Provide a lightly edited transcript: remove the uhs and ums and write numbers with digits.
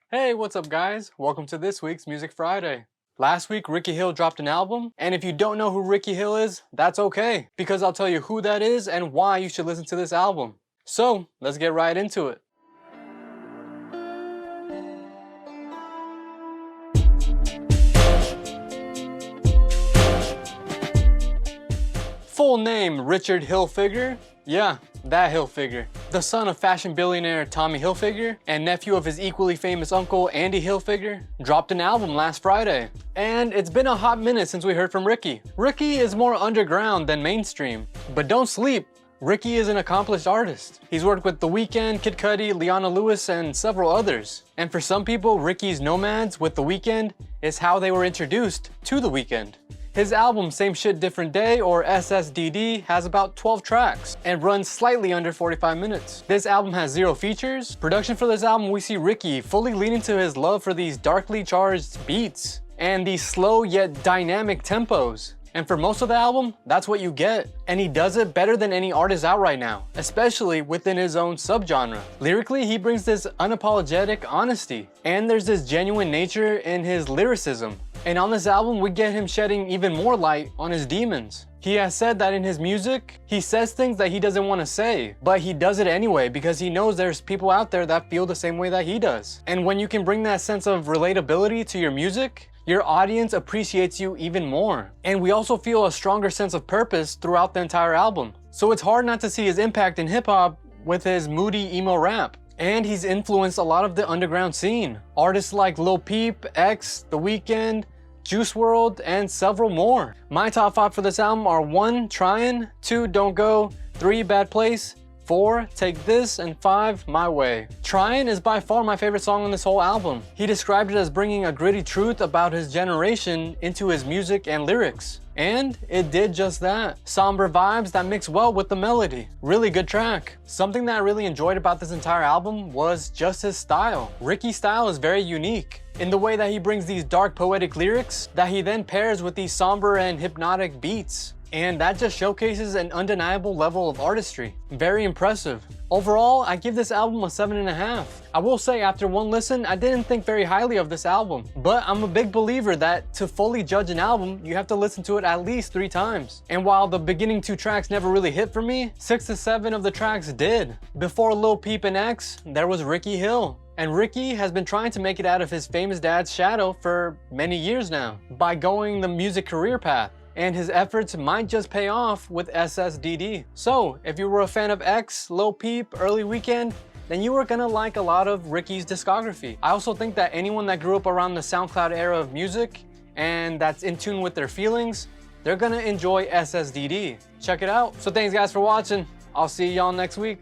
Hey, what's up guys? Welcome to this week's Music Friday. Last week, Ricky Hill dropped an album, and if you don't know who Ricky Hill is, that's okay, because I'll tell you who that is and why you should listen to this album. So, let's get right into it. Full name, Richard Hilfiger. Yeah, that Hilfiger. The son of fashion billionaire Tommy Hilfiger and nephew of his equally famous uncle Andy Hilfiger, dropped an album last Friday. And it's been a hot minute since we heard from Ricky. Ricky is more underground than mainstream. But don't sleep, Ricky is an accomplished artist. He's worked with The Weeknd, Kid Cudi, Leona Lewis, and several others. And for some people, Ricky's Nomads with The Weeknd is how they were introduced to The Weeknd. His album Same Shit Different Day, or SSDD, has about 12 tracks and runs slightly under 45 minutes. This album has 0 features. Production for this album, we see Ricky fully lean into his love for these darkly charged beats and these slow yet dynamic tempos. And for most of the album, that's what you get. And he does it better than any artist out right now, especially within his own subgenre. Lyrically, he brings this unapologetic honesty, and there's this genuine nature in his lyricism. And on this album, we get him shedding even more light on his demons. He has said that in his music, he says things that he doesn't want to say, but he does it anyway because he knows there's people out there that feel the same way that he does. And when you can bring that sense of relatability to your music, your audience appreciates you even more. And we also feel a stronger sense of purpose throughout the entire album. So it's hard not to see his impact in hip-hop with his moody emo rap. And he's influenced a lot of the underground scene. Artists like Lil Peep, X, The Weeknd, Juice WRLD, and several more. My top 5 for this album are 1. Tryin', 2. Don't Go, 3. Bad Place, 4. Take This, and 5. My Way. Tryin' is by far my favorite song on this whole album. He described it as bringing a gritty truth about his generation into his music and lyrics. And it did just that. Somber vibes that mix well with the melody. Really good track. Something that I really enjoyed about this entire album was just his style. Ricky's style is very unique in the way that he brings these dark poetic lyrics that he then pairs with these somber and hypnotic beats. And that just showcases an undeniable level of artistry. Very impressive. Overall, I give this album a 7.5. I will say after one listen, I didn't think very highly of this album, but I'm a big believer that to fully judge an album, you have to listen to it at least 3 times. And while the beginning 2 tracks never really hit for me, 6 to 7 of the tracks did. Before Lil Peep and X, there was Ricky Hill. And Ricky has been trying to make it out of his famous dad's shadow for many years now by going the music career path. And his efforts might just pay off with SSDD. So, if you were a fan of X, Lil Peep, Early Weeknd, then you are gonna like a lot of Ricky's discography. I also think that anyone that grew up around the SoundCloud era of music and that's in tune with their feelings, they're gonna enjoy SSDD. Check it out. So thanks guys for watching. I'll see y'all next week.